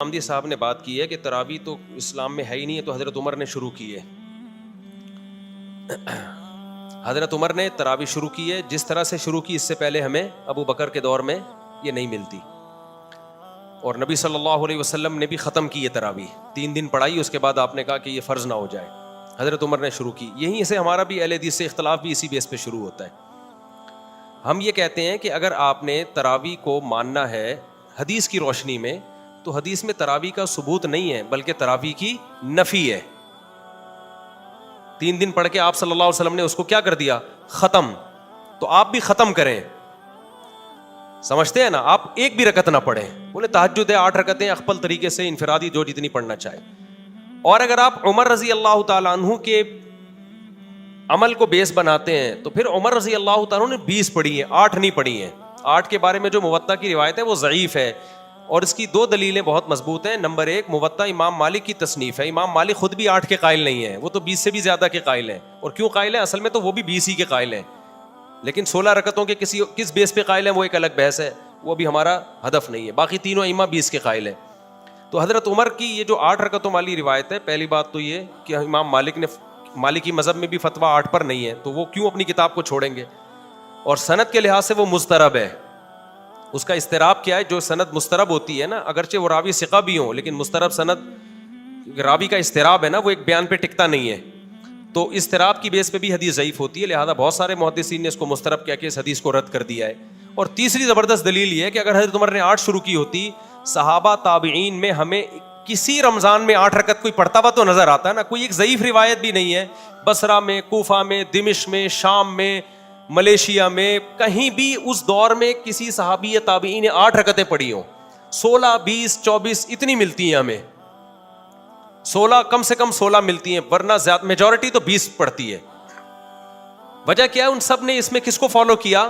حمدی صاحب نے بات کی ہے کہ تراویح تو اسلام میں ہے ہی نہیں ہے، تو حضرت عمر نے شروع کی ہے. حضرت عمر نے تراویح شروع کی ہے، جس طرح سے شروع کی اس سے پہلے ہمیں ابو بکر کے دور میں یہ نہیں ملتی. اور نبی صلی اللہ علیہ وسلم نے بھی ختم کی ہے تراویح، 3 دن پڑھائی، اس کے بعد آپ نے کہا کہ یہ فرض نہ ہو جائے. حضرت عمر نے شروع کی. یہیں سے ہمارا بھی اہل حدیث سے اختلاف بھی اسی بیس پہ شروع ہوتا ہے. ہم یہ کہتے ہیں کہ اگر آپ نے تراویح کو ماننا ہے حدیث کی روشنی میں، تو حدیث میں تراویح کا ثبوت نہیں ہے بلکہ تراویح کی نفی ہے. 3 دن پڑھ کے آپ صلی اللہ علیہ وسلم نے اس کو کیا کر دیا؟ ختم. تو آپ بھی ختم کریں. سمجھتے ہیں نا؟ آپ ایک بھی رکعت نہ پڑھیں. بولے تہجد ہے 8 رکعتیں اخپل طریقے سے انفرادی جو جتنی پڑھنا چاہے. اور اگر آپ عمر رضی اللہ تعالیٰ عنہ کے عمل کو بیس بناتے ہیں تو پھر عمر رضی اللہ تعالیٰ عنہ نے 20 پڑھی ہیں، 8 نہیں پڑھی ہیں. 8 کے بارے میں جو موطا کی روایت ہے وہ ضعیف ہے، اور اس کی 2 دلیلیں بہت مضبوط ہیں. نمبر 1، موطا امام مالک کی تصنیف ہے. امام مالک خود بھی 8 کے قائل نہیں ہیں، وہ تو 20 سے بھی زیادہ کے قائل ہیں. اور کیوں قائل ہیں؟ اصل میں تو وہ بھی 20 ہی کے قائل ہیں، لیکن 16 رکعتوں کے کس بیس پہ قائل ہیں وہ ایک الگ بحث ہے، وہ بھی ہمارا ہدف نہیں ہے. باقی تینوں ائمہ 20 کے قائل ہیں. تو حضرت عمر کی یہ جو 8 رکعتوں والی روایت ہے، پہلی بات تو یہ کہ امام مالک نے مالکی مذہب میں بھی فتویٰ 8 پر نہیں ہے، تو وہ کیوں اپنی کتاب کو چھوڑیں گے؟ اور سند کے لحاظ سے وہ مضطرب ہے. اس کا اضطراب کیا ہے؟ جو سند مضطرب ہوتی ہے نا، اگرچہ وہ راوی ثقہ بھی ہوں، لیکن مضطرب سند راوی کا اضطراب ہے نا، وہ ایک بیان پہ ٹکتا نہیں ہے، تو اضطراب کی بیس پہ بھی حدیث ضعیف ہوتی ہے. لہذا بہت سارے محدثین نے اس کو مضطرب کہہ کے اس حدیث کو رد کر دیا ہے. اور تیسری زبردست دلیل یہ ہے کہ اگر حضرت عمر نے 8 شروع کی ہوتی، صحابہ تابعین میں ہمیں کسی رمضان میں 8 رکعت کوئی پڑھتا ہوا تو نظر آتا ہے نا. کوئی ایک ضعیف روایت بھی نہیں ہے. بصرہ میں، کوفہ میں، دمشق میں، شام میں، ملیشیا میں، کہیں بھی اس دور میں کسی صحابی یا تابعین نے 8 رکعتیں پڑھی ہوں. 16، 20، 24 اتنی ملتی ہیں ہمیں. 16 کم سے کم 16 ملتی ہیں، ورنہ زیادہ میجورٹی تو 20 پڑھتی ہے. وجہ کیا ہے؟ ان سب نے اس میں کس کو فالو کیا؟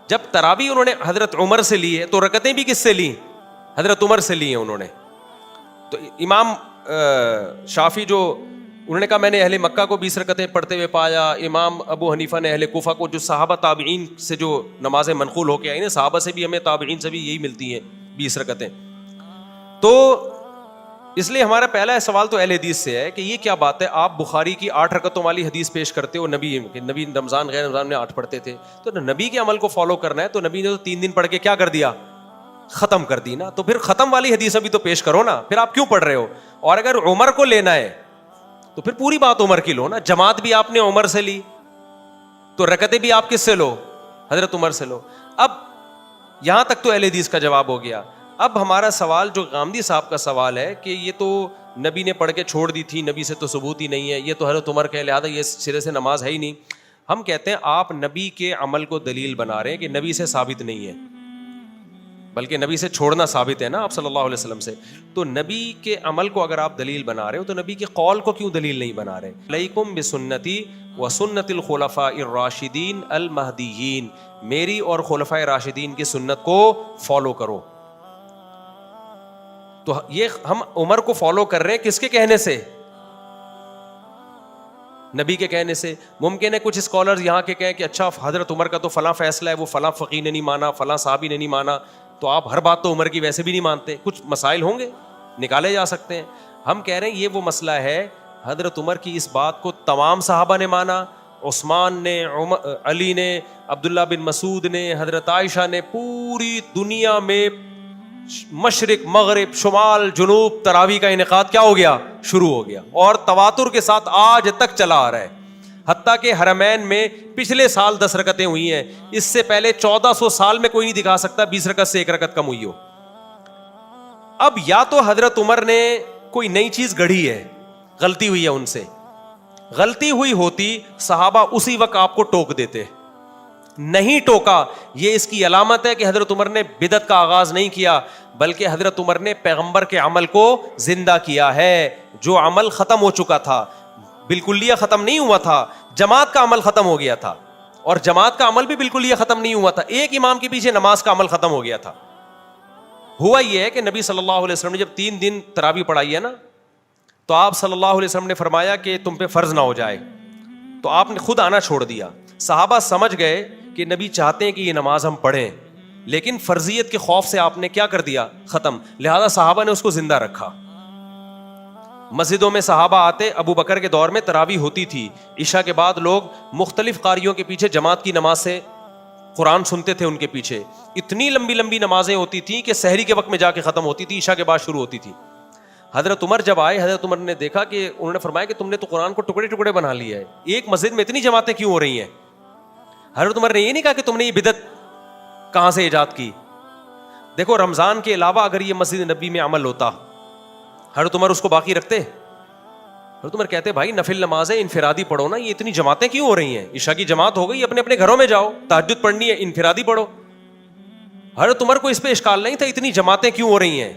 جب تراویح انہوں نے حضرت عمر سے لی ہے تو رکعتیں بھی کس سے لی؟ حضرت عمر سے لی ہیں انہوں نے. تو امام شافعی جو انہوں نے کہا میں نے اہل مکہ کو 20 رکعتیں پڑھتے ہوئے پایا، امام ابو حنیفہ نے اہل کوفہ کو، جو صحابہ تابعین سے جو نمازیں منقول ہو کے آئی نا، صحابہ سے بھی ہمیں تابعین سے بھی یہی ملتی ہیں 20 رکعتیں. تو اس لیے ہمارا پہلا سوال تو اہل حدیث سے ہے کہ یہ کیا بات ہے، آپ بخاری کی 8 رکعتوں والی حدیث پیش کرتے ہو، نبی رمضان غیر رمضان میں 8 پڑھتے تھے. تو نبی کے عمل کو فالو کرنا ہے تو نبی نے تو 3 دن پڑھ کے کیا کر دیا؟ ختم کر دی نا. تو پھر ختم والی حدیث ابھی تو پیش کرو نا، پھر آپ کیوں پڑھ رہے ہو؟ اور اگر عمر کو لینا ہے تو پھر پوری بات عمر کی لو نا. جماعت بھی آپ نے عمر سے لی تو رکعتیں بھی آپ کس سے لو؟ حضرت عمر سے لو. اب یہاں تک تو اہل حدیث کا جواب ہو گیا. اب ہمارا سوال جو غامدی صاحب کا سوال ہے کہ یہ تو نبی نے پڑھ کے چھوڑ دی تھی، نبی سے تو ثبوت ہی نہیں ہے، یہ تو حضرت عمر کے لہٰذا یہ سرے سے نماز ہے ہی نہیں. ہم کہتے ہیں آپ نبی کے عمل کو دلیل بنا رہے ہیں کہ نبی سے ثابت نہیں ہے، بلکہ نبی سے چھوڑنا ثابت ہے نا آپ صلی اللہ علیہ وسلم سے. تو نبی کے عمل کو اگر آپ دلیل بنا رہے ہو تو نبی کے قول کو کیوں دلیل نہیں بنا رہے؟ علیکم بسنتی و سنت الخلفاء الراشدین المہدیین، میری اور خلفائے راشدین کی سنت کو فالو کرو. تو یہ ہم عمر کو فالو کر رہے ہیں کس کے کہنے سے؟ نبی کے کہنے سے. ممکن ہے کچھ اسکالرز یہاں کے کہیں کہ اچھا حضرت عمر کا تو فلاں فیصلہ ہے، وہ فلاں فقیہ نے نہیں مانا، فلاں صحابی نے نہیں مانا، تو آپ ہر بات تو عمر کی ویسے بھی نہیں مانتے. کچھ مسائل ہوں گے نکالے جا سکتے ہیں. ہم کہہ رہے ہیں یہ وہ مسئلہ ہے، حضرت عمر کی اس بات کو تمام صحابہ نے مانا، عثمان نے، علی نے، عبداللہ بن مسعود نے، حضرت عائشہ نے، پوری دنیا میں مشرق مغرب شمال جنوب تراویح کا انعقاد کیا ہو گیا؟ شروع ہو گیا، اور تواتر کے ساتھ آج تک چلا آ رہا ہے. حتیٰ کہ حرمین میں پچھلے سال 10 رکعتیں ہوئی ہیں، اس سے پہلے 1400 سال میں کوئی نہیں دکھا سکتا 20 رکعت سے 1 رکعت کم ہوئی ہو. اب یا تو حضرت عمر نے کوئی نئی چیز گڑھی ہے، غلطی ہوئی ہے ان سے، غلطی ہوئی ہوتی صحابہ اسی وقت آپ کو ٹوک دیتے. نہیں ٹوکا، یہ اس کی علامت ہے کہ حضرت عمر نے بدعت کا آغاز نہیں کیا، بلکہ حضرت عمر نے پیغمبر کے عمل کو زندہ کیا ہے. جو عمل ختم ہو چکا تھا، بالکلیہ ختم نہیں ہوا تھا، جماعت کا عمل ختم ہو گیا تھا، اور جماعت کا عمل بھی بالکلیہ ختم نہیں ہوا تھا، ایک امام کے پیچھے نماز کا عمل ختم ہو گیا تھا. ہوا یہ ہے کہ نبی صلی اللہ علیہ وسلم نے جب 3 دن تراویح پڑھائی ہے نا، تو آپ صلی اللہ علیہ وسلم نے فرمایا کہ تم پہ فرض نہ ہو جائے، تو آپ نے خود آنا چھوڑ دیا. صحابہ سمجھ گئے کہ نبی چاہتے ہیں کہ یہ نماز ہم پڑھیں، لیکن فرضیت کے خوف سے آپ نے کیا کر دیا؟ ختم. لہذا صحابہ نے اس کو زندہ رکھا. مسجدوں میں صحابہ آتے, ابو بکر کے دور میں تراویح ہوتی تھی, عشاء کے بعد لوگ مختلف قاریوں کے پیچھے جماعت کی نماز سے قرآن سنتے تھے. ان کے پیچھے اتنی لمبی لمبی نمازیں ہوتی تھیں کہ سحری کے وقت میں جا کے ختم ہوتی تھی, عشاء کے بعد شروع ہوتی تھی. حضرت عمر جب آئے, حضرت عمر نے دیکھا کہ انہوں نے فرمایا کہ تم نے تو قرآن کو ٹکڑے ٹکڑے بنا لیا ہے, ایک مسجد میں اتنی جماعتیں کیوں ہو رہی ہیں؟ حضرت عمر نے یہ نہیں کہا کہ تم نے یہ بدعت کہاں سے ایجاد کی. دیکھو رمضان کے علاوہ اگر یہ مسجد نبی میں عمل ہوتا, حضرت عمر اس کو باقی رکھتے؟ حضرت عمر کہتے بھائی نفل نمازیں انفرادی پڑھو نا, یہ اتنی جماعتیں کیوں ہو رہی ہیں؟ عشاء کی جماعت ہو گئی, اپنے اپنے گھروں میں جاؤ, تہجد پڑھنی ہے انفرادی پڑھو. حضرت عمر کو اس پہ اشکال نہیں تھا اتنی جماعتیں کیوں ہو رہی ہیں.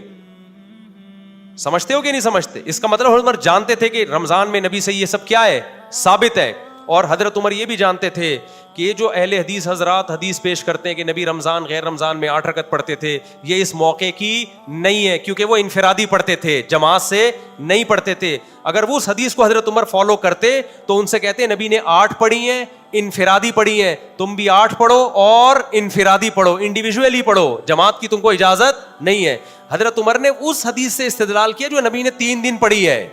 سمجھتے ہو کہ نہیں سمجھتے؟ اس کا مطلب حضرت عمر جانتے تھے کہ رمضان میں نبی سے یہ سب کیا ہے, ثابت ہے. اور حضرت عمر یہ بھی جانتے تھے کہ یہ جو اہل حدیث حضرات حدیث پیش کرتے ہیں کہ نبی رمضان غیر رمضان میں 8 رکعت پڑھتے تھے, یہ اس موقع کی نہیں ہے, کیونکہ وہ انفرادی پڑھتے تھے, جماعت سے نہیں پڑھتے تھے. اگر وہ اس حدیث کو حضرت عمر فالو کرتے تو ان سے کہتے نبی نے 8 پڑھی ہیں, انفرادی پڑھی ہیں, تم بھی 8 پڑھو اور انفرادی پڑھو, انڈیویجولی پڑھو, جماعت کی تم کو اجازت نہیں ہے. حضرت عمر نے اس حدیث سے استدلال کیا جو نبی نے 3 دن پڑھی ہے.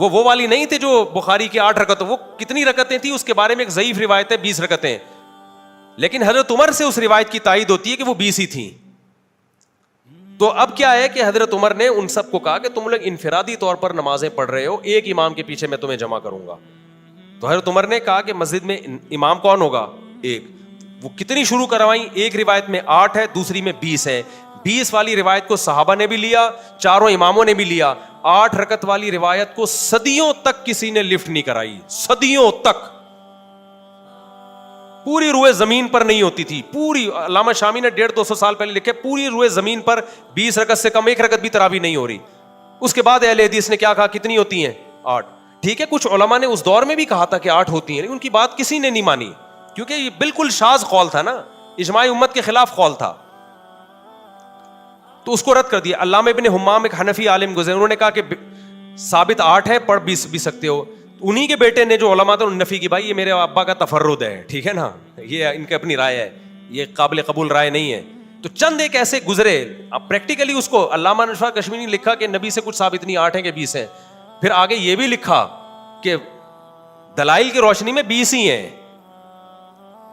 وہ والی نہیں تھے جو بخاری کی 8 رکعتیں, وہ کتنی رکعتیں تھیں اس کے بارے میں ایک ضعیف روایت ہے 20 رکعتیں, لیکن حضرت عمر سے اس روایت کی تائید ہوتی ہے کہ وہ 20 ہی تھیں. تو اب کیا ہے کہ حضرت عمر نے ان سب کو کہا کہ تم لوگ انفرادی طور پر نمازیں پڑھ رہے ہو, ایک امام کے پیچھے میں تمہیں جمع کروں گا. تو حضرت عمر نے کہا کہ مسجد میں امام کون ہوگا؟ ایک. وہ کتنی شروع کروائیں؟ ایک روایت میں 8 ہے, دوسری میں 20 ہے. 20 والی روایت کو صحابہ نے بھی لیا, چاروں اماموں نے بھی لیا. 8 رکعت والی روایت کو صدیوں تک کسی نے لفٹ نہیں کرائی, صدیوں تک. پوری روئے زمین پر نہیں ہوتی تھی, پوری. علامہ شامی نے 150-200 سال پہلے لکھے پوری روئے زمین پر 20 رکعت سے کم 1 رکعت بھی تراویح نہیں ہو رہی. اس کے بعد اہل حدیث نے کیا کہا, کتنی ہوتی ہیں؟ 8. ٹھیک ہے, کچھ علماء نے اس دور میں بھی کہا تھا کہ 8 ہوتی ہیں, لیکن ان کی بات کسی نے نہیں مانی, کیونکہ یہ بالکل شاذ قول تھا نا, اجماع امت کے خلاف قول تھا, تو اس کو رد کر دیا. علامہ ابن حمام ایک حنفی عالم گزرے, انہوں نے کہا کہ ثابت 8 ہے, پڑھ بھی سکتے ہو. انہی کے بیٹے نے جو علماء تھے انہوں نے نفی کی, بھائی یہ میرے ابا کا تفرد ہے, ٹھیک ہے نا, یہ ان کی اپنی رائے ہے, یہ قابل قبول رائے نہیں ہے. تو چند ایک ایسے گزرے, اب پریکٹیکلی اس کو علامہ نشا کشمیری نے لکھا کہ نبی سے کچھ ثابت نہیں, 8 ہے کہ 20 ہے. پھر آگے یہ بھی لکھا کہ دلائل کی روشنی میں 20 ہی ہیں,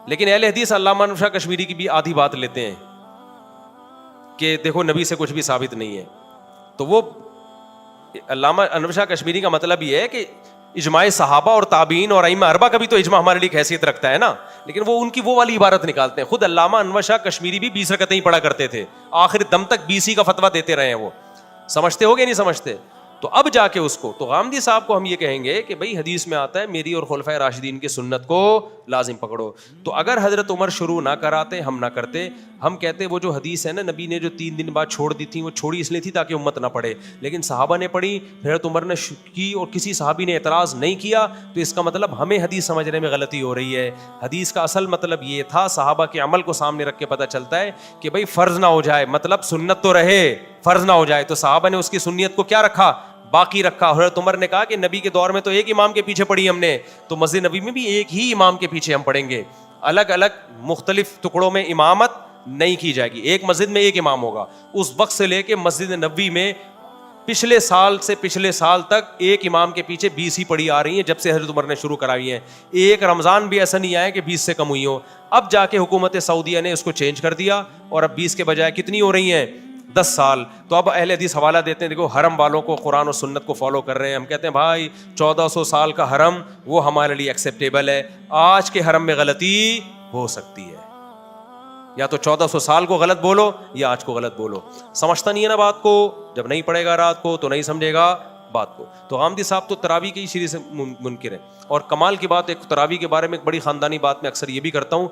لیکن اہل حدیث علامہ نشا کشمیری کی بھی آدھی بات لیتے ہیں کہ دیکھو نبی سے کچھ بھی ثابت نہیں ہے. تو وہ علامہ انور شاہ کشمیری کا مطلب یہ ہے کہ اجماع صحابہ اور تابعین اور ائمہ اربعہ کا بھی تو اجماع ہمارے لیے حیثیت رکھتا ہے نا, لیکن وہ ان کی وہ والی عبارت نکالتے ہیں. خود علامہ انور شاہ کشمیری بھی 20 رکعتیں ہی پڑھا کرتے تھے, آخر دم تک 20 ہی کا فتویٰ دیتے رہے ہیں. وہ سمجھتے ہو گے نہیں سمجھتے؟ تو اب جا کے اس کو, تو غامدی صاحب کو ہم یہ کہیں گے کہ بھائی حدیث میں آتا ہے میری اور خلفائے راشدین کی سنت کو لازم پکڑو. تو اگر حضرت عمر شروع نہ کراتے, ہم نہ کرتے, ہم کہتے وہ جو حدیث ہے نا نبی نے جو 3 دن بعد چھوڑ دی تھی, وہ چھوڑی اس لیے تھی تاکہ امت نہ پڑھے, لیکن صحابہ نے پڑھی, حضرت عمر نے کی اور کسی صحابی نے اعتراض نہیں کیا, تو اس کا مطلب ہمیں حدیث سمجھنے میں غلطی ہو رہی ہے. حدیث کا اصل مطلب یہ تھا, صحابہ کے عمل کو سامنے رکھ کے پتہ چلتا ہے کہ بھائی فرض نہ ہو جائے, مطلب سنت تو رہے, فرض نہ ہو جائے. تو صحابہ نے اس کی سنیت کو کیا رکھا, باقی رکھا. حضرت عمر نے کہا کہ نبی کے دور میں تو ایک امام کے پیچھے پڑھی ہم نے, تو مسجد نبی میں بھی ایک ہی امام کے پیچھے ہم پڑھیں گے, الگ الگ مختلف ٹکڑوں میں امامت نہیں کی جائے گی, ایک مسجد میں ایک امام ہوگا. اس وقت سے لے کے مسجد نبوی میں پچھلے سال سے پچھلے سال تک ایک امام کے پیچھے 20 ہی پڑھی آ رہی ہیں, جب سے حضرت عمر نے شروع کرائی ہیں. ایک رمضان بھی ایسا نہیں آیا کہ 20 سے کم ہوئی ہو. اب جا کے حکومت سعودیہ نے اس کو چینج کر دیا, اور اب 20 کے بجائے کتنی ہو رہی ہیں, 10 سال. تو اب اہل حدیث حوالہ دیتے ہیں, دیکھو حرم والوں کو قرآن و سنت کو فالو کر رہے ہیں. ہم کہتے ہیں بھائی 1400 سال کا حرم وہ ہمارے لیے ایکسیپٹیبل ہے, آج کے حرم میں غلطی ہو سکتی ہے, یا تو 1400 سال کو غلط بولو یا آج کو غلط بولو. سمجھتا نہیں ہے نا بات کو, جب نہیں پڑھے گا رات کو تو نہیں سمجھے گا بات کو. تو غامدی صاحب تو تراویح کی شریح سے منکر ہے. اور کمال کی بات, ایک تراویح کے بارے میں ایک بڑی خاندانی بات میں اکثر یہ بھی کرتا ہوں,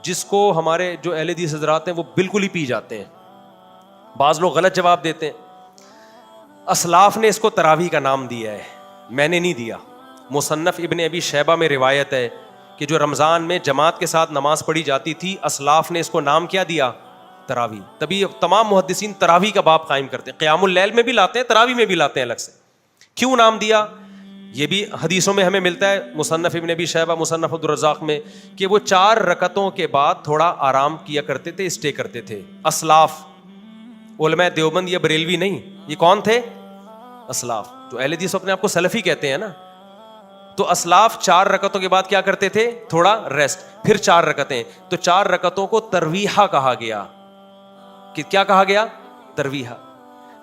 جس کو ہمارے جو اہل حدیث حضرات ہیں وہ بالکل ہی پی جاتے ہیں. بعض لوگ غلط جواب دیتے ہیں, اسلاف نے اس کو تراویح کا نام دیا ہے, میں نے نہیں دیا. مصنف ابن ابی شیبہ میں روایت ہے کہ جو رمضان میں جماعت کے ساتھ نماز پڑھی جاتی تھی, اسلاف نے اس کو نام کیا دیا, تراویح. تبھی تمام محدثین تراویح کا باب قائم کرتے ہیں, قیام اللیل میں بھی لاتے ہیں, تراویح میں بھی لاتے ہیں الگ سے. کیوں نام دیا؟ یہ بھی حدیثوں میں ہمیں ملتا ہے، مصنف ابن ابی شیبہ، مصنف عبدالرزاق میں، کہ وہ 4 رکعتوں کے بعد تھوڑا آرام کیا کرتے تھے، اسٹے کرتے تھے. اسلاف، علماء دیوبند یا بریلوی نہیں، یہ کون تھے؟ اسلاف. تو اہل حدیث اپنے آپ کو سلفی کہتے ہیں نا. تو اسلاف 4 رکعتوں کے بعد کیا کرتے تھے؟ تھوڑا ریسٹ، پھر 4 رکعتیں. تو 4 رکعتوں کو ترویحہ کہا گیا. کہ کیا کہا گیا؟ ترویحہ.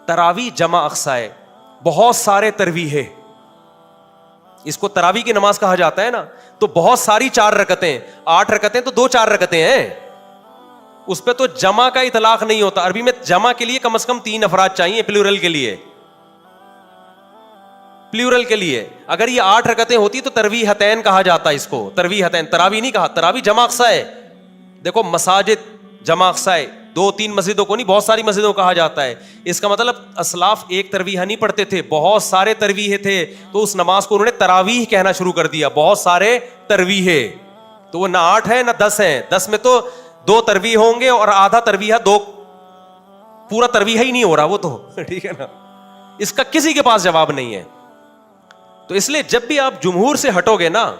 تراویح جمع اقصا ہے، بہت سارے ترویحے، اس کو تراویح کی نماز کہا جاتا ہے نا. تو بہت ساری 4 رکعتیں، 8 رکعتیں تو 2-4 رکعتیں ہیں، اس پہ تو جمع کا اطلاق نہیں ہوتا. عربی میں جمع کے لیے کم از کم 3 افراد چاہیے، پلورل کے لیے. پلورل کے لیے اگر یہ 8 رکعتیں ہوتی تو ترویحتین کہا جاتا ہے اس کو. ترویحتین، تراویح نہیں کہا. تراویح جمع اقصا ہے. دیکھو مساجد جمع اقصا ہے، 2-3 مسجدوں کو نہیں، بہت ساری مسجدوں کو کہا جاتا ہے. اس کا مطلب اسلاف ایک ترویحہ نہیں پڑھتے تھے، بہت سارے ترویحے تھے. تو اس نماز کو انہوں نے تراویح کہنا شروع کر دیا، بہت سارے ترویحے. تو وہ نہ 8 ہے نہ 10 ہیں. 10 میں تو 2 ترویح ہوں گے اور آدھا ترویحہ، 2 پورا ترویحہ ہی نہیں ہو رہا وہ تو. ٹھیک ہے نا. اس کا کسی کے پاس جواب نہیں ہے. تو اس لیے جب بھی آپ جمہور سے ہٹو گے نا،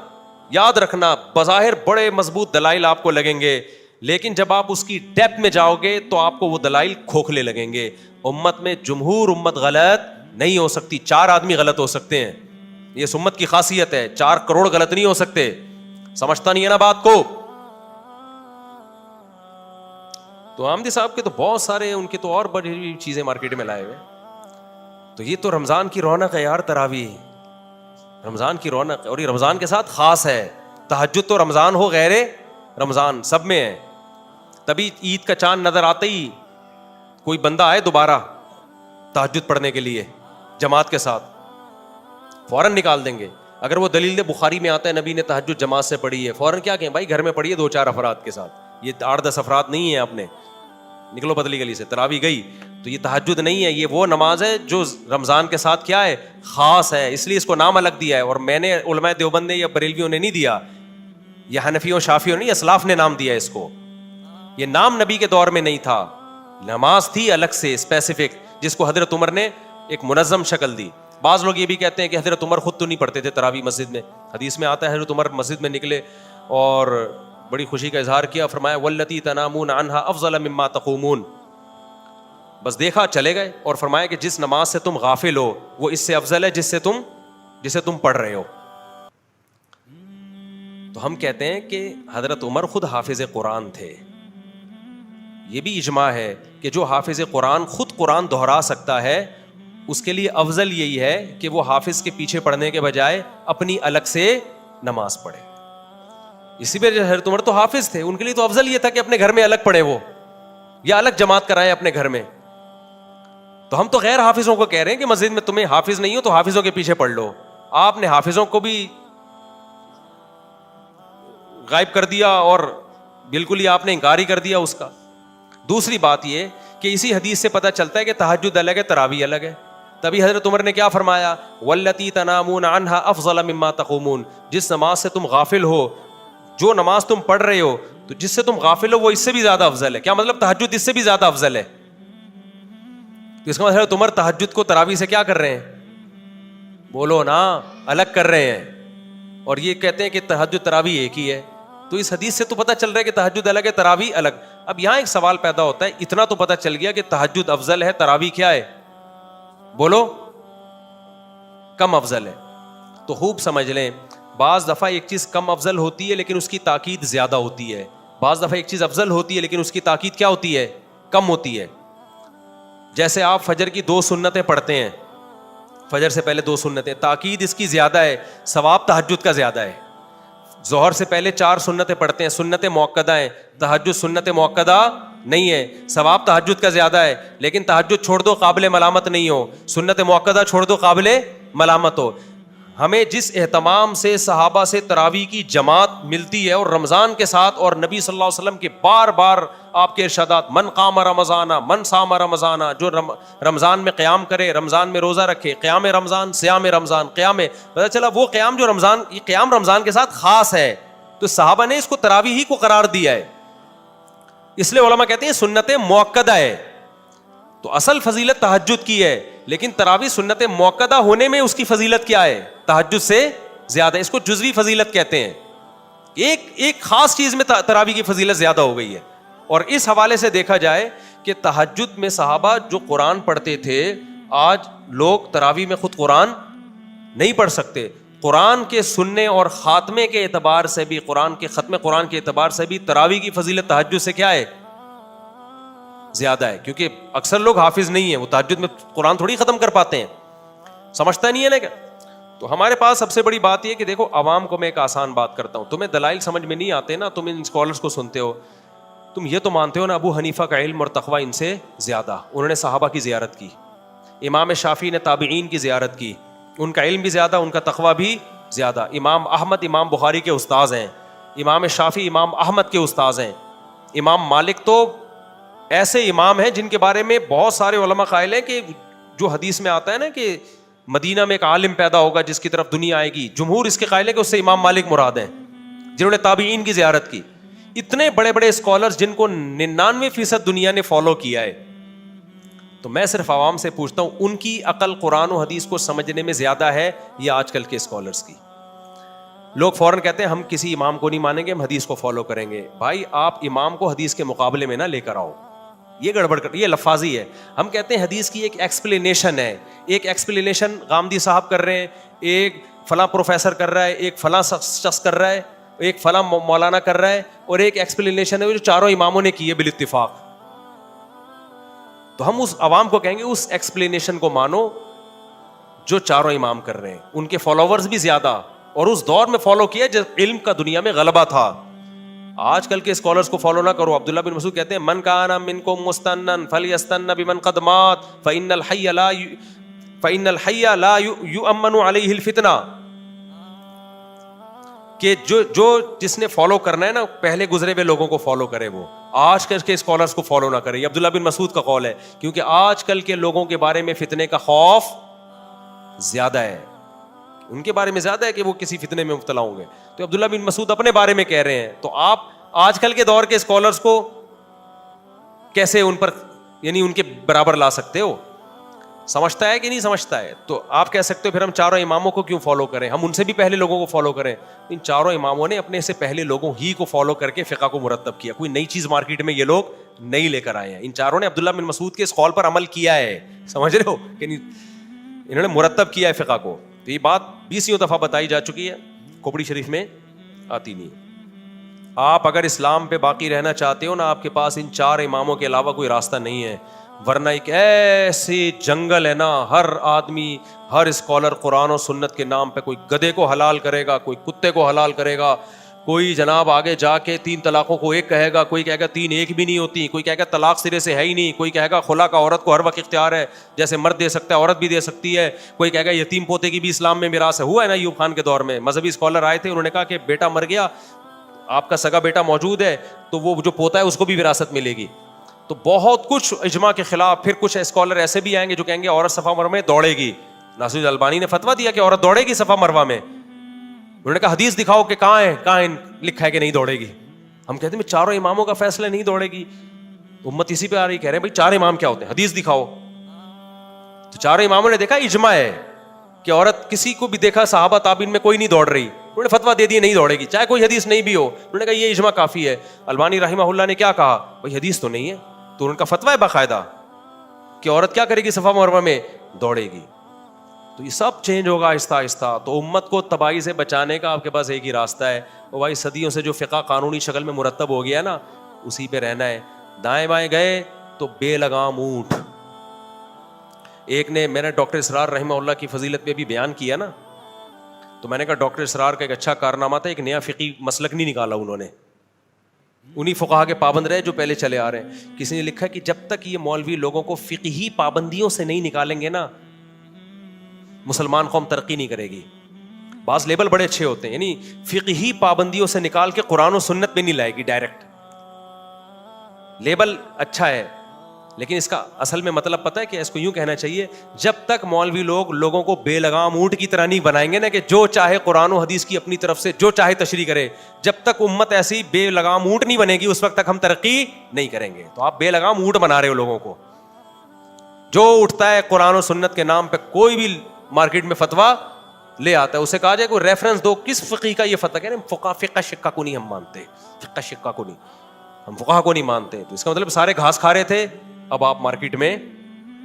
یاد رکھنا بظاہر بڑے مضبوط دلائل آپ کو لگیں گے، لیکن جب آپ اس کی ڈیپتھ میں جاؤ گے تو آپ کو وہ دلائل کھوکھلے لگیں گے. امت میں جمہور امت غلط نہیں ہو سکتی. 4 آدمی غلط ہو سکتے ہیں، یہ اس امت کی خاصیت ہے. 4 کروڑ غلط نہیں ہو سکتے. سمجھتا نہیں ہے نا بات کو. تو آمدی صاحب کے تو بہت سارے، ان کے تو اور بڑی چیزیں مارکیٹ میں لائے ہوئے. تو یہ تو رمضان کی رونق ہے یار. تراویح رمضان کی رونق، اور یہ رمضان کے ساتھ خاص ہے. تہجد تو رمضان ہو غیر رمضان سب میں ہے. تبھی عید کا چاند نظر آتے ہی کوئی بندہ آئے دوبارہ تہجد پڑھنے کے لیے جماعت کے ساتھ، فوراً نکال دیں گے. اگر وہ دلیل بخاری میں آتا ہے نبی نے تہجد جماعت سے پڑھی ہے، فوراً کیا کہیں بھائی گھر میں پڑھیے 2-4 افراد کے ساتھ. یہ 8-10 افراد نہیں ہیں، آپ نے نکلو پتلی گلی سے. تراویح گئی تو یہ تہجد نہیں ہے، یہ وہ نماز ہے جو رمضان کے ساتھ کیا ہے؟ خاص ہے. اس لیے اس کو نام الگ دیا ہے. اور میں نے، علماء دیوبند نے یا بریلویوں نے نہیں دیا، یہ حنفیوں شافیوں نہیں، اسلاف نے نام دیا ہے اس کو. یہ نام نبی کے دور میں نہیں تھا. نماز تھی الگ سے اسپیسیفک، جس کو حضرت عمر نے ایک منظم شکل دی. بعض لوگ یہ بھی کہتے ہیں کہ حضرت عمر خود تو نہیں پڑھتے تھے تراویح مسجد میں. حدیث میں آتا ہے حضرت عمر مسجد میں نکلے اور بڑی خوشی کا اظہار کیا، فرمایا واللتی تنامون عنہا افضل مما تقومون. بس دیکھا چلے گئے، اور فرمایا کہ جس نماز سے تم غافل ہو وہ اس سے افضل ہے جسے تم پڑھ رہے ہو. تو ہم کہتے ہیں کہ حضرت عمر خود حافظ قرآن تھے. یہ بھی اجماع ہے کہ جو حافظ قرآن خود قرآن دہرا سکتا ہے اس کے لیے افضل یہی ہے کہ وہ حافظ کے پیچھے پڑھنے کے بجائے اپنی الگ سے نماز پڑھے. اسی پہ حضرت عمر تو حافظ تھے، ان کے لیے تو افضل یہ تھا کہ اپنے گھر میں الگ پڑھے وہ، یا الگ جماعت کرائیں اپنے گھر میں. تو ہم تو غیر حافظوں کو کہہ رہے ہیں کہ مسجد میں تمہیں حافظ نہیں ہو تو حافظوں کے پیچھے پڑھ لو. آپ نے حافظوں کو بھی غائب کر دیا اور بالکل ہی آپ نے انکار ہی کر دیا اس کا. دوسری بات یہ کہ اسی حدیث سے پتہ چلتا ہے کہ تہجد الگ ہے، تراویح الگ ہے. تبھی حضرت عمر نے کیا فرمایا؟ واللتی تنامون عنہا افضل مما تقومون. جس نماز سے تم غافل ہو، جو نماز تم پڑھ رہے ہو، تو جس سے تم غافل ہو وہ اس سے بھی زیادہ افضل ہے. کیا مطلب؟ تہجد اس سے بھی زیادہ افضل ہے. تو اس کا مطلب عمر تہجد کو تراویح سے کیا کر رہے ہیں؟ بولو نا، الگ کر رہے ہیں. اور یہ کہتے ہیں کہ تہجد تراویح ایک ہی ہے. تو اس حدیث سے تو پتہ چل رہا ہے کہ تہجد الگ ہے، تراویح الگ. اب یہاں ایک سوال پیدا ہوتا ہے، اتنا تو پتہ چل گیا کہ تہجد افضل ہے، تراویح کیا ہے؟ بولو، کم افضل ہے. تو خوب سمجھ لیں، بعض دفعہ ایک چیز کم افضل ہوتی ہے لیکن اس کی تاکید زیادہ ہوتی ہے. بعض دفعہ ایک چیز افضل ہوتی ہے لیکن اس کی تاکید کیا ہوتی ہے؟ کم ہوتی ہے. جیسے آپ فجر کی 2 سنتیں پڑھتے ہیں، فجر سے پہلے 2 سنتیں، تاکید اس کی زیادہ ہے، ثواب تہجد کا زیادہ ہے. ظہر سے پہلے 4 سنتیں پڑھتے ہیں، سنت موقدہ ہیں، تہجد سنت موقدہ نہیں ہے، ثواب تہجد کا زیادہ ہے. لیکن تہجد چھوڑ دو قابل ملامت نہیں ہو، سنت موقدہ چھوڑ دو قابل ملامت ہو. ہمیں جس اہتمام سے صحابہ سے تراویح کی جماعت ملتی ہے، اور رمضان کے ساتھ، اور نبی صلی اللہ علیہ وسلم کے بار بار آپ کے ارشادات، من قام رمضان من صام رمضان، جو رمضان میں قیام کرے، رمضان میں روزہ رکھے، قیام رمضان، صیام رمضان. قیام پتہ چلا وہ قیام جو رمضان، یہ قیام رمضان کے ساتھ خاص ہے. تو صحابہ نے اس کو تراویح ہی کو قرار دیا ہے، اس لیے علماء کہتے ہیں سنت موقدہ ہے. تو اصل فضیلت تہجد کی ہے، لیکن تراویح سنت موقدہ ہونے میں اس کی فضیلت کیا ہے؟ تہجد سے زیادہ. اس کو جزوی فضیلت کہتے ہیں. ایک خاص چیز میں تراویح کی فضیلت زیادہ ہو گئی ہے. اور اس حوالے سے دیکھا جائے کہ تہجد میں صحابہ جو قرآن پڑھتے تھے, آج لوگ تراویح میں خود قرآن نہیں پڑھ سکتے. قرآن کے سننے اور خاتمے کے اعتبار سے بھی, قرآن کے ختم قرآن کے اعتبار سے بھی تراویح کی فضیلت تہجد سے کیا ہے؟ زیادہ ہے. کیونکہ اکثر لوگ حافظ نہیں ہیں, وہ تہجد میں قرآن تھوڑی ختم کر پاتے ہیں, سمجھتا نہیں ہے نا کیا. تو ہمارے پاس سب سے بڑی بات یہ کہ دیکھو, عوام کو میں ایک آسان بات کرتا ہوں, تمہیں دلائل سمجھ میں نہیں آتے نا, تم ان اسکالرس کو سنتے ہو, تم یہ تو مانتے ہو نا ابو حنیفہ کا علم اور تقویٰ ان سے زیادہ, انہوں نے صحابہ کی زیارت کی. امام شافعی نے تابعین کی زیارت کی, ان کا علم بھی زیادہ, ان کا تقویٰ بھی زیادہ. امام احمد امام بخاری کے استاذ ہیں, امام شافعی امام احمد کے استاذ ہیں. امام مالک تو ایسے امام ہیں جن کے بارے میں بہت سارے علماء قائل ہیں کہ جو حدیث میں آتا ہے نا کہ مدینہ میں ایک عالم پیدا ہوگا جس کی طرف دنیا آئے گی, جمہور اس کے قائل ہے کہ اس سے امام مالک مراد ہیں جنہوں نے تابعین کی زیارت کی. اتنے بڑے بڑے اسکالرز جن کو 99% دنیا نے فالو کیا ہے. تو میں صرف عوام سے پوچھتا ہوں, ان کی عقل قرآن و حدیث کو سمجھنے میں زیادہ ہے یا آج کل کے اسکالرز کی؟ لوگ فوراً کہتے ہیں ہم کسی امام کو نہیں مانیں گے, ہم حدیث کو فالو کریں گے. بھائی آپ امام کو حدیث کے مقابلے میں نہ لے کر آؤ, یہ گڑبڑ کر, یہ لفاظی ہے. ہم کہتے ہیں حدیث کی ایک ایکسپلینیشن ہے, ایک ایکسپلینیشن غامدی صاحب کر رہے ہیں, ایک فلاں پروفیسر کر رہا ہے, ایک فلاں شخص کر رہا ہے, ایک فلاں مولانا کر رہا ہے, اور ایک ایکسپلینیشن ہے جو چاروں اماموں نے کی ہے بالاتفاق. تو ہم اس عوام کو کہیں گے اس ایکسپلینیشن کو مانو جو چاروں امام کر رہے ہیں, ان کے فالوورز بھی زیادہ, اور اس دور میں فالو کیا جب علم کا دنیا میں غلبہ تھا. آج کل کے اسکالرز کو فالو نہ کرو. عبداللہ بن مسعود کہتے ہیں من کان منکم مستنن فلیستن بمن قد مات فإن الحی لا یؤمن علیہ الفتنہ, کہ جو جس نے فالو کرنا ہے نا پہلے گزرے ہوئے لوگوں کو فالو کرے, وہ آج کل کے اسکالرز کو فالو نہ کرے. یہ عبداللہ بن مسعود کا قول ہے, کیونکہ آج کل کے لوگوں کے بارے میں فتنے کا خوف زیادہ ہے, ان کے بارے میں زیادہ ہے کہ وہ کسی فتنے میں مبتلا ہوں گے. تو عبداللہ بن مسعود اپنے بارے میں کہہ رہے ہیں, تو آپ آج کل کے دور کے اسکالرز کو کیسے ان پر یعنی ان کے برابر لا سکتے ہو؟ سمجھتا ہے کہ نہیں سمجھتا ہے؟ تو آپ کہہ سکتے ہو پھر ہم چاروں اماموں کو کیوں فالو کریں, ہم ان سے بھی پہلے لوگوں کو فالو کریں. ان چاروں اماموں نے اپنے سے پہلے لوگوں ہی کو فالو کر کے فقہ کو مرتب کیا, کوئی نئی چیز مارکیٹ میں یہ لوگ نہیں لے کر آئے ہیں. ان چاروں نے عبداللہ بن مسعود کے اس قول پر عمل کیا ہے, سمجھ رہے ہو کہ نہیں, انہوں نے مرتب کیا ہے فقہ کو. تو یہ بات 20 دفعہ بتائی جا چکی ہے, کھوپڑی شریف میں آتی نہیں. آپ اگر اسلام پہ باقی رہنا چاہتے ہو نا, آپ کے پاس ان چار اماموں کے علاوہ کوئی راستہ نہیں ہے, ورنہ ایک ایسی جنگل ہے نا, ہر آدمی ہر اسکالر قرآن و سنت کے نام پہ کوئی گدھے کو حلال کرے گا, کوئی کتے کو حلال کرے گا, کوئی جناب آگے جا کے 3 طلاقوں کو ایک کہے گا, کوئی کہے گا 3 ایک بھی نہیں ہوتی, کوئی کہے گا طلاق سرے سے ہے ہی نہیں, کوئی کہے گا خلا کا عورت کو ہر وقت اختیار ہے, جیسے مرد دے سکتا ہے عورت بھی دے سکتی ہے, کوئی کہے گا یتیم پوتے کی بھی اسلام میں میراث ہے. ہوا ہے نا ایوب خان کے دور میں مذہبی اسکالر آئے تھے, انہوں نے کہا کہ بیٹا مر گیا, آپ کا سگا بیٹا موجود ہے, تو وہ جو پوتا ہے اس کو بھی وراثت ملے گی. تو بہت کچھ اجماع کے خلاف. پھر کچھ اسکالر ایسے بھی آئیں گے جو کہیں گے عورت صفا مروا میں دوڑے گی. ناصر البانی نے فتویٰ دیا کہ عورت دوڑے گی صفا مروا میں, انہوں نے کہا حدیث دکھاؤ کہ کہاں لکھا ہے کہ نہیں دوڑے گی. ہم کہتے ہیں چاروں اماموں کا فیصلہ نہیں دوڑے گی, امت اسی پہ آ رہی, کہہ رہے ہیں بھائی 4 امام کیا ہوتے ہیں, حدیث دکھاؤ. تو چاروں اماموں نے دیکھا اجماع ہے کہ عورت, کسی کو بھی دیکھا صحابہ تابعین میں کوئی نہیں دوڑ رہی, انہوں نے فتویٰ دے دیا نہیں دوڑے گی, چاہے کوئی حدیث نہیں بھی ہو. انہوں نے کہا یہ اجماع کافی ہے. البانی رحمہ اللہ نے کیا کہا, بھائی حدیث تو نہیں ہے, تو ان کا فتویٰ ہے باقاعدہ کہ عورت کیا کرے گی صفا مروا میں, دوڑے گی. تو یہ سب چینج ہوگا آہستہ آہستہ. تو امت کو تباہی سے بچانے کا آپ کے پاس ایک ہی راستہ ہے, وہ بھائی صدیوں سے جو فقہ قانونی شکل میں مرتب ہو گیا نا, اسی پہ رہنا ہے. دائیں بائیں گئے تو بے لگام اونٹ. ایک نے, میں نے ڈاکٹر اسرار رحمہ اللہ کی فضیلت پہ بھی بیان کیا نا, تو میں نے کہا ڈاکٹر اسرار کا ایک اچھا کارنامہ تھا, ایک نیا فقہی مسلک نہیں نکالا انہوں نے, انہی فقہا کے پابند رہے جو پہلے چلے آ رہے ہیں. کسی نے لکھا کہ جب تک یہ مولوی لوگوں کو فقہی پابندیوں سے نہیں نکالیں گے نا, مسلمان قوم ترقی نہیں کرے گی. بعض لیبل بڑے اچھے ہوتے ہیں, یعنی فقہی پابندیوں سے نکال کے قرآن و سنت میں نہیں لائے گی, ڈائریکٹ لیبل اچھا ہے, لیکن اس کا اصل میں مطلب پتہ ہے کہ اس کو یوں کہنا چاہیے, جب تک مولوی لوگوں کو بے لگام اونٹ کی طرح نہیں بنائیں گے نا کہ جو چاہے قرآن و حدیث کی اپنی طرف سے جو چاہے تشریح کرے, جب تک امت ایسی بے لگام اونٹ نہیں بنے گی اس وقت تک ہم ترقی نہیں کریں گے. تو آپ بے لگام اونٹ بنا رہے ہو لوگوں کو. جو اٹھتا ہے قرآن و سنت کے نام پہ کوئی بھی مارکیٹ میں فتوا لے آتا ہے, اسے کہا جائے کوئی ریفرنس دو کس فقی کا یہ فتوا, کہہ رہے ہیں فقہ شقہ کو نہیں ہم مانتے, فقہ شقہ کو نہیں, ہم فقہ کو نہیں مانتے. تو اس کا مطلب سارے گھاس کھا رہے تھے, اب آپ مارکیٹ میں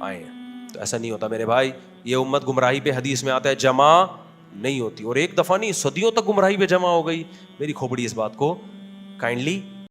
آئے ہیں. تو ایسا نہیں ہوتا میرے بھائی, یہ امت گمراہی پہ حدیث میں آتا ہے جمع نہیں ہوتی, اور ایک دفعہ نہیں صدیوں تک گمراہی پہ جمع ہو گئی. میری کھوپڑی اس بات کو کائنڈلی